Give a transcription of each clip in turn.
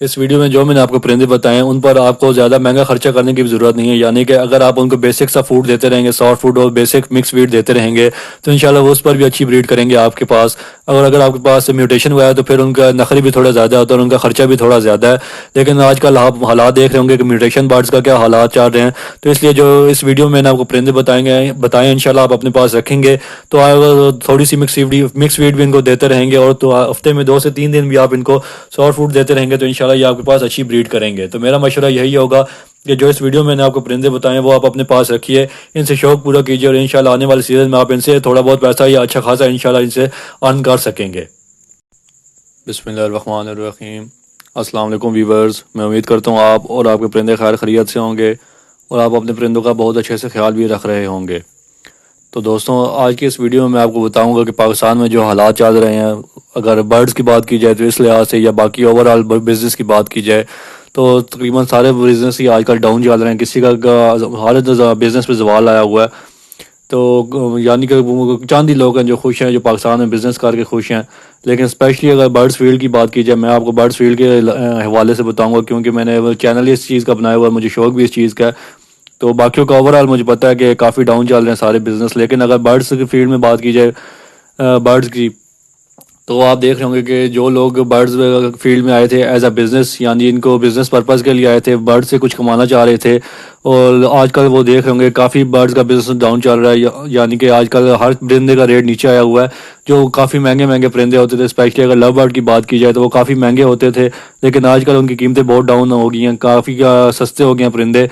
اس video میں جو میں نے آپ کو پرندے بتائے ہیں ان پر آپ کو زیادہ مہنگا خرچہ کرنے کی بھی ضرورت نہیں ہے، یعنی کہ اگر آپ ان کو بیسک سا فوڈ دیتے رہیں گے، سافٹ فوڈ اور بیسک مکس فیڈ دیتے رہیں گے تو انشاءاللہ وہ اس پر بھی اچھی بریڈ کریں گے آپ کے پاس. اگر آپ کے پاس میوٹیشن ہوا ہے تو پھر ان کا نخری بھی تھوڑا زیادہ ہوتا ہے اور ان کا خرچہ بھی تھوڑا زیادہ ہے. لیکن آج کل آپ حالات دیکھ رہے ہوں گے کہ میوٹیشن برڈز کا کیا حالات چل رہے ہیں، تو اس لیے جو اس ویڈیو میں نے آپ کو پرندے بتائیں انشاءاللہ آپ اپنے پاس رکھیں گے تو تھوڑی سی مکس فیڈ بھی ان کو دیتے رہیں گے، اور تو ہفتے میں 2 سے 3 دن بھی آپ ان کو سافٹ فوڈ دیتے رہیں گے تو انشاءاللہ یہ آپ کے پاس اچھی بریڈ کریں گے. تو میرا مشورہ یہی ہوگا کہ جو اس ویڈیو میں نے آپ کو پرندے بتائے ہیں وہ آپ اپنے پاس رکھیے، ان سے شوق پورا کیجیے اور انشاءاللہ آنے والے سیزن میں آپ ان سے تھوڑا بہت پیسہ یا اچھا خاصا انشاءاللہ ان سے ارن کر سکیں گے. بسم اللہ الرحمن الرحیم. السلام علیکم ویورز، میں امید کرتا ہوں آپ اور آپ کے پرندے خیر خیریت سے ہوں گے اور آپ اپنے پرندوں کا بہت اچھے سے خیال بھی رکھ رہے ہوں گے. تو دوستوں، آج کی اس ویڈیو میں آپ کو بتاؤں گا کہ پاکستان میں جو حالات چل رہے ہیں، اگر برڈز کی بات کی جائے تو اس لحاظ سے، یا باقی اوور آل بزنس کی بات کی جائے تو تقریباً سارے بزنس ہی آج کل ڈاؤن چل رہے ہیں. کسی کا ہر بزنس پہ زوال آیا ہوا ہے. تو یعنی کہ چند ہی لوگ ہیں جو خوش ہیں، جو پاکستان میں بزنس کر کے خوش ہیں. لیکن اسپیشلی اگر برڈز فیلڈ کی بات کی جائے، میں آپ کو برڈز فیلڈ کے حوالے سے بتاؤں گا کیونکہ میں نے چینل ہی اس چیز کا بنایا ہوا ہے، مجھے شوق بھی اس چیز کا ہے. تو باقیوں کا اوور آل مجھے پتہ ہے کہ کافی ڈاؤن چل رہے ہیں سارے بزنس. لیکن اگر برڈز کی فیلڈ میں بات کی جائے برڈز کی، تو آپ دیکھ رہے ہوں گے کہ جو لوگ برڈز فیلڈ میں آئے تھے ایز اے بزنس، یعنی ان کو بزنس پرپز کے لیے آئے تھے، برڈ سے کچھ کمانا چاہ رہے تھے، اور آج کل وہ دیکھ رہے ہوں گے کافی برڈز کا بزنس ڈاؤن چل رہا ہے. یعنی کہ آج کل ہر پرندے کا ریٹ نیچے آیا ہوا ہے. جو کافی مہنگے پرندے ہوتے تھے، اسپیشلی اگر لو برڈ کی بات کی جائے تو وہ کافی مہنگے ہوتے تھے، لیکن آج کل ان کی قیمتیں بہت ڈاؤن ہو گئی ہیں، کافی سستے ہو گئے ہیں پرندے.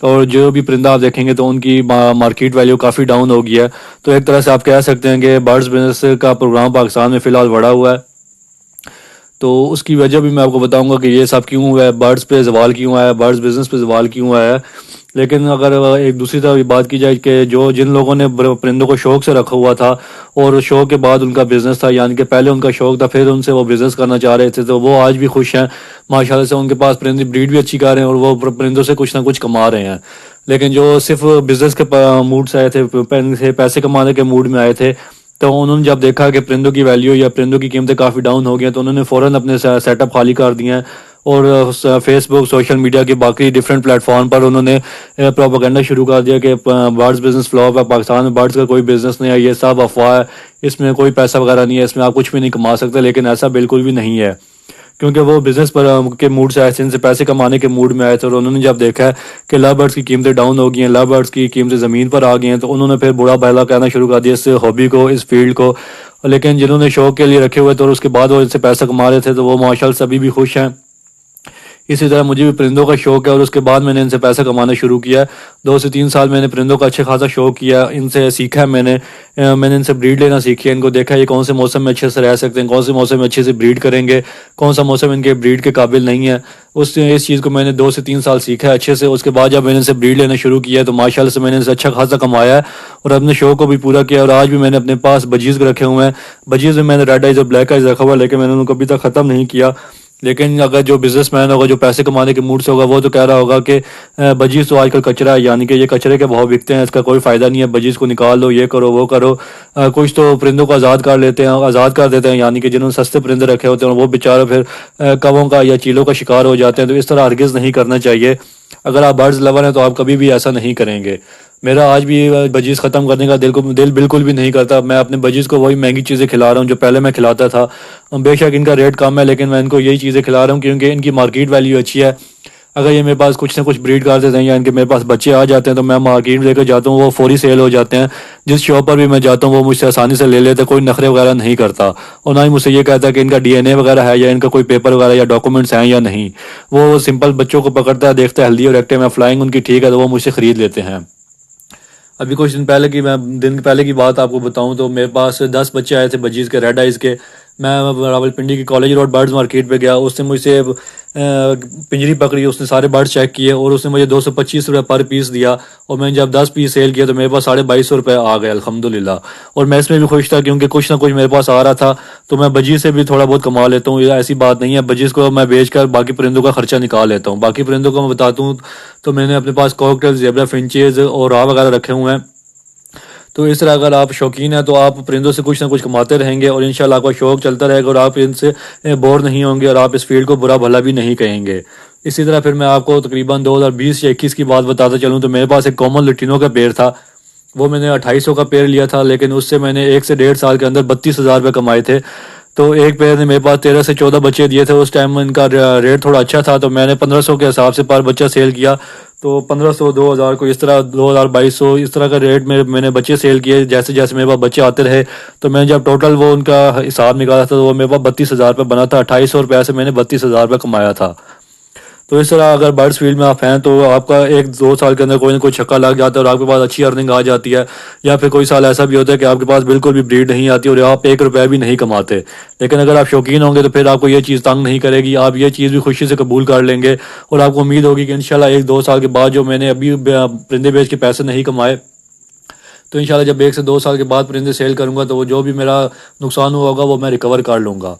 اور جو بھی پرندہ آپ دیکھیں گے تو ان کی مارکیٹ ویلیو کافی ڈاؤن ہو گیا ہے. تو ایک طرح سے آپ کہہ سکتے ہیں کہ برڈز بزنس کا پروگرام پاکستان میں فی الحال بڑھا ہوا ہے. تو اس کی وجہ بھی میں آپ کو بتاؤں گا کہ یہ سب کیوں ہوا ہے، برڈز پہ زوال کیوں آیا ہے، برڈز بزنس پہ زوال کیوں آیا ہے. لیکن اگر ایک دوسری طرف بات کی جائے کہ جن لوگوں نے پرندوں کو شوق سے رکھا ہوا تھا اور شوق کے بعد ان کا بزنس تھا، یعنی کہ پہلے ان کا شوق تھا پھر ان سے وہ بزنس کرنا چاہ رہے تھے، تو وہ آج بھی خوش ہیں ماشاءاللہ سے. ان کے پاس پرندے بریڈ بھی اچھی کر رہے ہیں اور وہ پرندوں سے کچھ نہ کچھ کما رہے ہیں. لیکن جو صرف بزنس کے موڈ سے آئے تھے، پیسے کمانے کے موڈ میں آئے تھے، تو انہوں نے جب دیکھا کہ پرندوں کی ویلیو یا پرندوں کی قیمتیں کافی ڈاؤن ہو گئی ہیں تو انہوں نے فوراً اپنے سیٹ اپ خالی کر دیے ہیں اور فیس بک، سوشل میڈیا کے باقی ڈیفرنٹ پلیٹ فارم پر انہوں نے پروپیگنڈا شروع کر دیا کہ برڈز بزنس فلاپ ہے، پاکستان میں برڈز کا کوئی بزنس نہیں ہے، یہ سب افواہ ہے، اس میں کوئی پیسہ وغیرہ نہیں ہے، اس میں آپ کچھ بھی نہیں کما سکتے. لیکن ایسا بالکل بھی نہیں ہے، کیونکہ وہ بزنس کے موڈ سے آئے تھے، ان سے پیسے کمانے کے موڈ میں آئے تھے. اور انہوں نے جب دیکھا ہے کہ لو برڈز کی قیمتیں ڈاؤن ہو گئی ہیں، لو برڈز کی قیمتیں زمین پر آ گئی ہیں، تو انہوں نے پھر برا بھلا کہنا شروع کر دیا اس ہابی کو، اس فیلڈ کو. لیکن جنہوں نے شوق کے لیے رکھے ہوئے تھے اور اس کے بعد وہ ان سے پیسہ کما رہے تھے تو وہ ماشاءاللہ سے ابھی بھی خوش ہیں. اسی طرح مجھے بھی پرندوں کا شوق ہے اور اس کے بعد میں نے ان سے پیسہ کمانا شروع کیا. 2 سے 3 سال میں نے پرندوں کا اچھا خاصا شوق کیا، ان سے سیکھا، میں نے ان سے بریڈ لینا سیکھی ہے. ان کو دیکھا یہ کون سے موسم میں اچھے سے رہ سکتے ہیں، کون سے موسم میں اچھے سے بریڈ کریں گے، کون سا موسم ان کے بریڈ کے قابل نہیں ہے. اس چیز کو میں نے 2 سے 3 سال سیکھا ہے اچھے سے. اس کے بعد جب میں نے ان سے بریڈ لینا شروع کیا تو ماشاءاللہ سے میں نے ان سے اچھا خاصا کمایا ہے اور اپنے شوق کو بھی پورا کیا. اور آج بھی میں نے اپنے پاس بجیز رکھے ہوئے ہیں. بجیز میں نے ریڈ آئیز اور بلیک آئیز رکھا ہوا ہے، لیکن میں نے ان کو ابھی تک ختم نہیں کیا. لیکن اگر جو بزنس مین ہوگا، جو پیسے کمانے کے موڈ سے ہوگا، وہ تو کہہ رہا ہوگا کہ بجیز تو آج کل کچرا ہے، یعنی کہ یہ کچرے کے بھاؤ بکتے ہیں، اس کا کوئی فائدہ نہیں ہے، بجیز کو نکال دو، یہ کرو وہ کرو. کچھ تو پرندوں کو آزاد کر لیتے ہیں، آزاد کر دیتے ہیں، یعنی کہ جنہوں نے سستے پرندے رکھے ہوتے ہیں وہ بیچارے پھر کووں کا یا چیلوں کا شکار ہو جاتے ہیں. تو اس طرح ہرگز نہیں کرنا چاہیے. اگر آپ برڈز لور ہیں تو آپ کبھی بھی ایسا نہیں کریں گے. میرا آج بھی بجیز ختم کرنے کا دل بالکل بھی نہیں کرتا. میں اپنے بجیز کو وہی مہنگی چیزیں کھلا رہا ہوں جو پہلے میں کھلاتا تھا. بے شک ان کا ریٹ کم ہے لیکن میں ان کو یہی چیزیں کھلا رہا ہوں کیونکہ ان کی مارکیٹ ویلیو اچھی ہے. اگر یہ میرے پاس کچھ نہ کچھ بریڈ کر دیتے ہیں یا ان کے میرے پاس بچے آ جاتے ہیں تو میں مارکیٹ لے کر جاتا ہوں، وہ فوری سیل ہو جاتے ہیں. جس شاپ پر بھی میں جاتا ہوں وہ مجھ سے آسانی سے لے لیتے، کوئی نخرے وغیرہ نہیں کرتا اور نہ ہی مجھ سے یہ کہتا ہے کہ ان کا ڈی این اے وغیرہ ہے یا ان کا کوئی پیپر وغیرہ یا ڈاکومنٹس ہیں یا نہیں. وہ سمپل بچوں کو پکڑتا ہے، دیکھتا ہے ہیلدی اور ایکٹیو ہے، فلائنگ ان کی ٹھیک ہے، تو وہ مجھ سے خرید لیتے ہیں. ابھی کچھ دن پہلے کی بات آپ کو بتاؤں تو میرے پاس 10 بچے آئے تھے بجیز کے، ریڈ آئیز کے. میں راولپنڈی کی کالج روڈ برڈز مارکیٹ پہ گیا، اس نے مجھ سے پنجری پکڑی، اس نے سارے برڈ چیک کیے اور اس نے مجھے 225 روپے پر پیس دیا. اور میں نے جب 10 پیس سیل کیا تو میرے پاس 2250 روپے آ گئے الحمدللہ. اور میں اس میں بھی خوش تھا کیونکہ کچھ نہ کچھ میرے پاس آ رہا تھا. تو میں بجیز سے بھی تھوڑا بہت کما لیتا ہوں، ایسی بات نہیں ہے. بجیز کو میں بیچ کر باقی پرندوں کا خرچہ نکال لیتا ہوں. باقی پرندوں کو میں بتاتا ہوں تو میں نے اپنے پاس کاکٹیل، زیبرا فنچز اور راہ وغیرہ رکھے ہوئے ہیں. تو اس طرح اگر آپ شوقین ہیں تو آپ پرندوں سے کچھ نہ کچھ کماتے رہیں گے اور انشاءاللہ آپ کا شوق چلتا رہے گا اور آپ ان سے بور نہیں ہوں گے اور آپ اس فیلڈ کو برا بھلا بھی نہیں کہیں گے۔ اسی طرح پھر میں آپ کو تقریباً 2020 یا 21 کی بات بتاتا چلوں تو میرے پاس ایک کامن لٹینو کا پیڑ تھا، وہ میں نے 2800 کا پیڑ لیا تھا، لیکن اس سے میں نے 1 سے 1.5 سال کے اندر 32,000 روپے کمائے تھے۔ تو ایک پیڑ نے میرے پاس 13 سے 14 بچے دیے تھے، اس ٹائم ان کا ریٹ تھوڑا اچھا تھا، تو میں نے 1500 کے حساب سے پر بچہ سیل کیا، تو 1500 2000 کو اس طرح 2000 2200 اس طرح کا ریٹ میں نے بچے سیل کیے، جیسے جیسے میرے پاس بچے آتے رہے تو میں نے جب ٹوٹل وہ ان کا حساب نکالا تھا تو وہ میرے پاس 32,000 روپے بنا تھا، 2800 روپے سے میں نے 32,000 روپے کمایا تھا۔ تو اس طرح اگر برڈس فیلڈ میں آپ ہیں تو آپ کا 1-2 سال کے اندر کوئی نہ کوئی چھکا لگ جاتا ہے اور آپ کے پاس اچھی ارننگ آ جاتی ہے، یا پھر کوئی سال ایسا بھی ہوتا ہے کہ آپ کے پاس بالکل بھی بریڈ نہیں آتی اور آپ 1 روپے بھی نہیں کماتے، لیکن اگر آپ شوقین ہوں گے تو پھر آپ کو یہ چیز تنگ نہیں کرے گی، آپ یہ چیز بھی خوشی سے قبول کر لیں گے اور آپ کو امید ہوگی کہ انشاءاللہ 1-2 سال کے بعد جو میں نے ابھی پرندے بیچ کے پیسے نہیں کمائے، تو انشاءاللہ جب 1 سے 2 سال کے بعد پرندے سیل کروں گا تو وہ جو بھی میرا نقصان ہوا ہوگا وہ میں ریکور کر لوں گا۔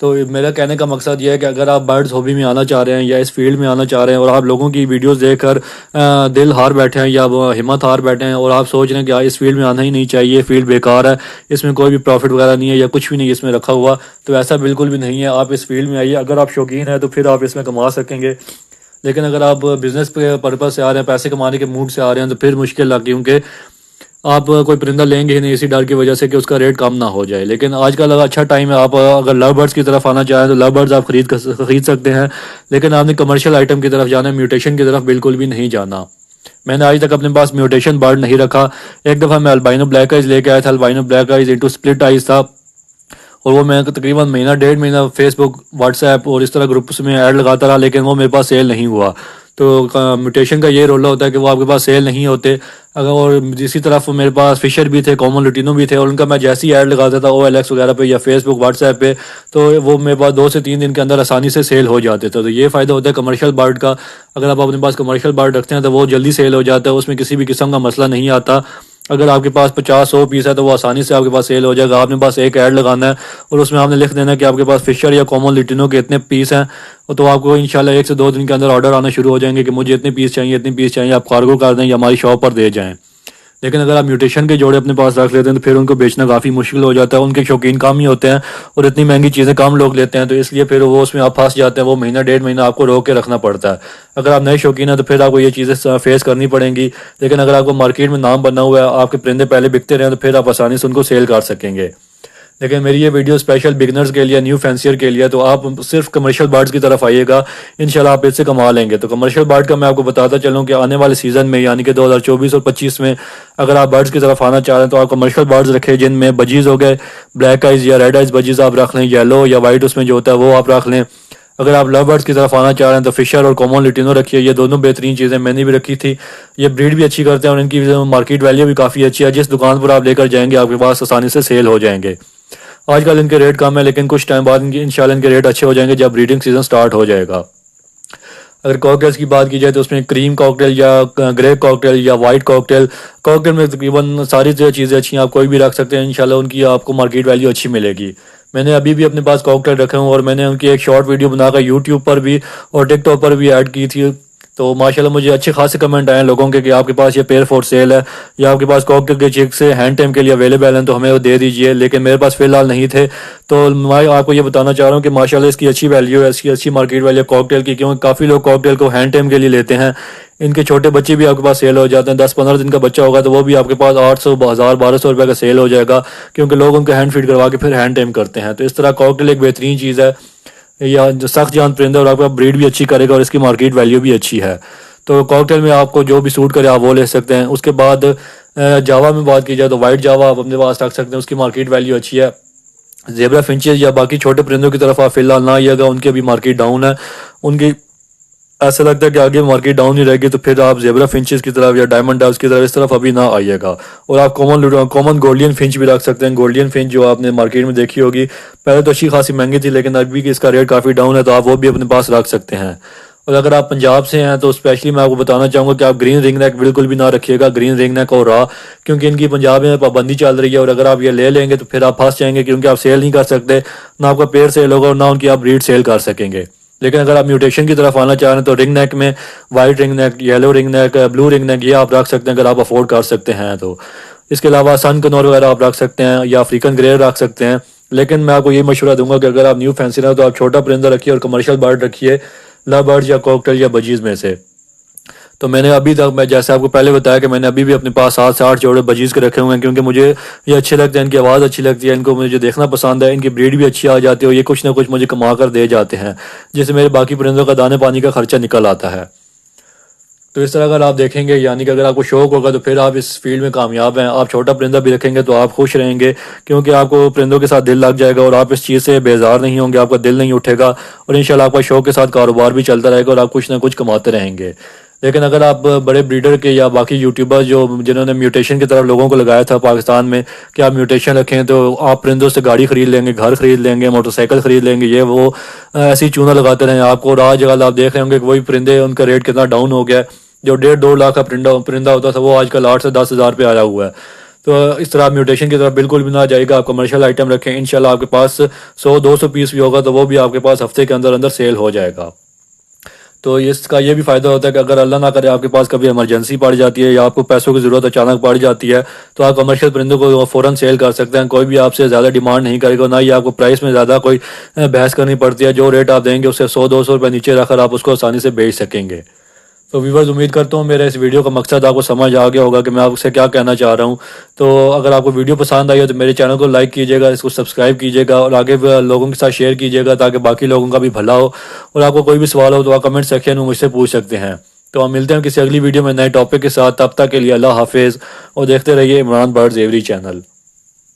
تو میرا کہنے کا مقصد یہ ہے کہ اگر آپ برڈز ہابی میں آنا چاہ رہے ہیں یا اس فیلڈ میں آنا چاہ رہے ہیں اور آپ لوگوں کی ویڈیوز دیکھ کر دل ہار بیٹھے ہیں یا ہمت ہار بیٹھے ہیں اور آپ سوچ رہے ہیں کہ اس فیلڈ میں آنا ہی نہیں چاہیے، فیلڈ بیکار ہے، اس میں کوئی بھی پروفٹ وغیرہ نہیں ہے یا کچھ بھی نہیں اس میں رکھا ہوا، تو ایسا بالکل بھی نہیں ہے۔ آپ اس فیلڈ میں آئیے، اگر آپ شوقین ہیں تو پھر آپ اس میں کما سکیں گے، لیکن اگر آپ بزنس پہ پرپز سے آ رہے ہیں، پیسے کمانے کے موڈ سے آ رہے ہیں تو پھر مشکل لگ، کیونکہ آپ کوئی پرندہ لیں گے ہی نہیں اسی ڈر کی وجہ سے کہ اس کا ریٹ کم نہ ہو جائے۔ لیکن آج کل اچھا ٹائم ہے، آپ اگر لو برڈز کی طرف آنا چاہیں تو لو برڈز آپ خرید سکتے ہیں، لیکن آپ نے کمرشل آئٹم کی طرف جانا ہے، میوٹیشن کی طرف بالکل بھی نہیں جانا۔ میں نے آج تک اپنے پاس میوٹیشن برڈ نہیں رکھا۔ ایک دفعہ میں البائنو بلیک آئز لے کے آیا تھا، albino black eyes into split eyes تھا، اور وہ میں تقریباً مہینہ 1.5 مہینہ فیس بک، واٹس ایپ اور اس طرح گروپس میں ایڈ لگاتا رہا، لیکن وہ میرے پاس سیل نہیں ہوا۔ تو میوٹیشن کا یہ رولہ ہوتا ہے کہ وہ آپ کے پاس سیل نہیں ہوتے۔ اگر اور اسی طرف میرے پاس فشر بھی تھے، کامن لٹینو بھی تھے، اور ان کا میں جیسی ایڈ لگاتا تھا OLX وغیرہ پہ یا فیس بک واٹس ایپ پہ تو وہ میرے پاس 2 سے 3 دن کے اندر آسانی سے سیل ہو جاتے تھے۔ تو یہ فائدہ ہوتا ہے کمرشل برڈ کا، اگر آپ اپنے پاس کمرشل برڈ رکھتے ہیں تو وہ جلدی سیل ہو جاتا ہے، اس میں کسی بھی قسم کا مسئلہ نہیں آتا۔ اگر آپ کے پاس 50-100 پیس ہے تو وہ آسانی سے آپ کے پاس سیل ہو جائے گا۔ آپ نے بس ایک ایڈ لگانا ہے اور اس میں آپ نے لکھ دینا ہے کہ آپ کے پاس فشر یا کامن لٹینو کے اتنے پیس ہیں، تو آپ کو انشاءاللہ 1 سے 2 دن کے اندر آرڈر آنا شروع ہو جائیں گے کہ مجھے اتنے پیس چاہیے، اتنے پیس چاہیے، آپ کارگو کر دیں یا ہماری شاپ پر دے جائیں۔ لیکن اگر آپ میوٹیشن کے جوڑے اپنے پاس رکھ لیتے ہیں تو پھر ان کو بیچنا کافی مشکل ہو جاتا ہے، ان کے شوقین کم ہی ہوتے ہیں اور اتنی مہنگی چیزیں کم لوگ لیتے ہیں، تو اس لیے پھر وہ اس میں آپ پھنس جاتے ہیں، وہ مہینہ 1.5 مہینہ آپ کو روک کے رکھنا پڑتا ہے۔ اگر آپ نئے شوقین ہیں تو پھر آپ کو یہ چیزیں فیس کرنی پڑیں گی، لیکن اگر آپ کو مارکیٹ میں نام بنا ہوا ہے، آپ کے پرندے پہلے بکتے رہے ہیں تو پھر آپ آسانی سے ان کو سیل کر سکیں گے۔ لیکن میری یہ ویڈیو اسپیشل بگنرز کے لیے، نیو فینسیئر کے لیے، تو آپ صرف کمرشل برڈز کی طرف آئیے گا، انشاءاللہ آپ اس سے کما لیں گے۔ تو کمرشل برڈ کا میں آپ کو بتاتا چلوں کہ آنے والے سیزن میں یعنی کہ 2024 اور 25 میں اگر آپ برڈز کی طرف آنا چاہ رہے ہیں تو آپ کمرشل برڈز رکھیں، جن میں بجیز ہو گئے، بلیک آئز یا ریڈ آئز بجیز آپ رکھ لیں، یلو یا وائٹ اس میں جو ہوتا ہے وہ آپ رکھ لیں۔ اگر آپ لو برڈز کی طرف آنا چاہ رہے ہیں تو فشر اور کامن لٹینو رکھیے، یہ دونوں بہترین چیزیں میں نے بھی رکھی تھی، یہ بریڈ بھی اچھی کرتے ہیں اور ان کی مارکیٹ ویلیو بھی کافی اچھی ہے، جس دکان پر آپ لے کر جائیں گے آپ کے پاس آسانی سے سیل ہو جائیں گے۔ آج کل ان کے ریٹ کم ہے لیکن کچھ ٹائم بعد انشاءاللہ ان کے ریٹ اچھے ہو جائیں گے جب بریڈنگ سیزن سٹارٹ ہو جائے گا۔ اگر کاکٹیلز کی بات کی جائے تو اس میں کریم کاکٹیل یا گریپ کاکٹیل یا وائٹ کاکٹیل، کاکٹیل میں تقریباً ساری چیزیں اچھی ہیں، آپ کوئی بھی رکھ سکتے ہیں، انشاءاللہ ان کی آپ کو مارکیٹ ویلیو اچھی ملے گی۔ میں نے ابھی بھی اپنے پاس کاکٹیل رکھے ہوں اور میں نے ان کی ایک شارٹ ویڈیو بنا کر یوٹیوب پر بھی اور ٹک ٹاک پر بھی ایڈ کی تھی، تو ماشاءاللہ مجھے اچھے خاصے کمنٹ آئے ہیں لوگوں کے کہ آپ کے پاس یہ پیئر فور سیل ہے یا آپ کے پاس کاکٹیل کے چیک سے ہینڈ ٹائم کے لیے اویلیبل ہیں تو ہمیں وہ دے دیجئے، لیکن میرے پاس فی الحال نہیں تھے۔ تو میں آپ کو یہ بتانا چاہ رہا ہوں کہ ماشاءاللہ اس کی اچھی ویلیو ہے، اس کی اچھی مارکیٹ ویلیو کاکٹیل کی، کیونکہ کافی لوگ کاکٹیل کو ہینڈ ٹائم کے لیے لیتے ہیں، ان کے چھوٹے بچے بھی آپ کے پاس سیل ہو جاتے ہیں، 10-15 دن کا بچہ ہوگا تو وہ بھی آپ کے پاس 800 1000 1200 روپے کا سیل ہو جائے گا، کیونکہ لوگ ان کو ہینڈ فیڈ کروا کے پھر ہینڈ ٹائم کرتے ہیں۔ تو اس طرح کاکٹیل ایک بہترین چیز ہے، یا جو سخت جان پرندہ اور آپ کا بریڈ بھی اچھی کرے گا اور اس کی مارکیٹ ویلیو بھی اچھی ہے۔ تو کاکٹیل میں آپ کو جو بھی سوٹ کرے آپ وہ لے سکتے ہیں۔ اس کے بعد جاوا میں بات کی جائے تو وائٹ جاوا آپ اپنے پاس رکھ سکتے ہیں، اس کی مارکیٹ ویلیو اچھی ہے۔ زیبرا فنچز یا باقی چھوٹے پرندوں کی طرف آپ فی الحال نہ آئیے گا، ان کی ابھی مارکیٹ ڈاؤن ہے، ان کی ایسا لگتا ہے کہ آگے مارکیٹ ڈاؤن ہی رہے گی، تو پھر آپ زیبرا فنچز کی طرف یا ڈائمنڈ ڈاوز کی طرف اس طرف ابھی نہ آئیے گا۔ اور آپ کامن گولڈین فنچ بھی رکھ سکتے ہیں، گولڈین فنچ جو آپ نے مارکیٹ میں دیکھی ہوگی، پہلے تو اچھی خاصی مہنگی تھی لیکن ابھی کہ اس کا ریٹ کافی ڈاؤن ہے، تو آپ وہ بھی اپنے پاس رکھ سکتے ہیں۔ اور اگر آپ پنجاب سے ہیں تو اسپیشلی میں آپ کو بتانا چاہوں گا کہ آپ گرین رنگ نیک بالکل بھی نہ رکھیے گا، گرین رنگ نیک اور را، کیونکہ ان کی پنجاب میں پابندی چل رہی ہے، اور اگر آپ یہ لے لیں گے تو پھر آپ پھنس جائیں گے، کیونکہ آپ سیل نہیں کر سکتے، نہ آپ کا پیڑ سیل ہوگا اور نہ ان کی آپ بریڈ سیل کر سکیں گے۔ لیکن اگر آپ میوٹیشن کی طرف آنا چاہ رہے ہیں تو رنگ نیک میں وائٹ رنگ نیک، یلو رنگ نیک، بلو رنگ نیک، یہ آپ رکھ سکتے ہیں اگر آپ افورڈ کر سکتے ہیں تو۔ اس کے علاوہ سن کنور وغیرہ آپ رکھ سکتے ہیں یا افریقن گرے رکھ سکتے ہیں، لیکن میں آپ کو یہ مشورہ دوں گا کہ اگر آپ نیو فینسی نہ تو آپ چھوٹا پرندہ رکھیے اور کمرشل برڈ رکھیے، لا برڈ یا کوکٹیل یا بجیز میں سے۔ تو میں نے ابھی تک، میں جیسے آپ کو پہلے بتایا کہ میں نے ابھی بھی اپنے پاس 7 سے 8 جوڑے بجیز کے رکھے ہوئے ہیں، کیونکہ مجھے یہ اچھے لگتے ہیں، ان کی آواز اچھی لگتی ہے، ان کو مجھے دیکھنا پسند ہے، ان کی بریڈ بھی اچھی آ جاتی ہے اور یہ کچھ نہ کچھ مجھے کما کر دے جاتے ہیں، جس سے میرے باقی پرندوں کا دانے پانی کا خرچہ نکل آتا ہے۔ تو اس طرح اگر آپ دیکھیں گے، یعنی کہ اگر آپ کو شوق ہوگا تو پھر آپ اس فیلڈ میں کامیاب ہیں۔ آپ چھوٹا پرندہ بھی رکھیں گے تو آپ خوش رہیں گے، کیونکہ آپ کو پرندوں کے ساتھ دل لگ جائے گا اور آپ اس چیز سے بیزار نہیں ہوں گے، آپ کا دل نہیں اٹھے گا، اور انشاءاللہ آپ کا شوق کے ساتھ کاروبار بھی چلتا رہے گا اور آپ کچھ نہ کچھ کماتے رہیں گے۔ لیکن اگر آپ بڑے بریڈر کے یا باقی یوٹیوبر جنہوں نے میوٹیشن کی طرف لوگوں کو لگایا تھا پاکستان میں کہ آپ میوٹیشن رکھیں، تو آپ پرندوں سے گاڑی خرید لیں گے، گھر خرید لیں گے، موٹر سائیکل خرید لیں گے، یہ وہ ایسی چونا لگاتے رہیں آپ کو، راہ جگہ آپ دیکھ رہے ہوں گے کہ وہی پرندے ان کا ریٹ کتنا ڈاؤن ہو گیا ہے، جو 1.5-2 لاکھ کا پرندہ ہوتا تھا وہ آج کل 8 سے 10 ہزار پہ آیا ہوا ہے۔ تو اس طرح میوٹیشن کی طرف بالکل بھی نہ جائے گا، آپ کمرشل آئٹم رکھیں، انشاءاللہ آپ کے پاس 100-200 پیس بھی ہوگا تو وہ بھی آپ کے پاس ہفتے کے اندر اندر سیل ہو جائے گا۔ تو اس کا یہ بھی فائدہ ہوتا ہے کہ اگر اللہ نہ کرے آپ کے پاس کبھی ایمرجنسی پڑ جاتی ہے یا آپ کو پیسوں کی ضرورت اچانک پڑ جاتی ہے تو آپ کمرشل پرندوں کو فوراً سیل کر سکتے ہیں، کوئی بھی آپ سے زیادہ ڈیمانڈ نہیں کرے گا، نہ ہی آپ کو پرائس میں زیادہ کوئی بحث کرنی پڑتی ہے، جو ریٹ آپ دیں گے اس سے 100-200 روپے نیچے رکھ کر آپ اس کو آسانی سے بیچ سکیں گے۔ تو ویورز، امید کرتا ہوں میرے اس ویڈیو کا مقصد آپ کو سمجھ آ گیا ہوگا کہ میں آپ سے کیا کہنا چاہ رہا ہوں۔ تو اگر آپ کو ویڈیو پسند آئی ہو تو میرے چینل کو لائک کیجیے گا، اس کو سبسکرائب کیجیے گا اور آگے بھی لوگوں کے ساتھ شیئر کیجیے گا تاکہ باقی لوگوں کا بھی بھلا ہو، اور آپ کو کوئی بھی سوال ہو تو آپ کمنٹ سیکشن میں مجھ سے پوچھ سکتے ہیں۔ تو ہم ملتے ہیں کسی اگلی ویڈیو میں نئے ٹاپک کے ساتھ، تب تک کے لیے اللہ حافظ، اور دیکھتے رہیے عمران برڈز ایوری چینل۔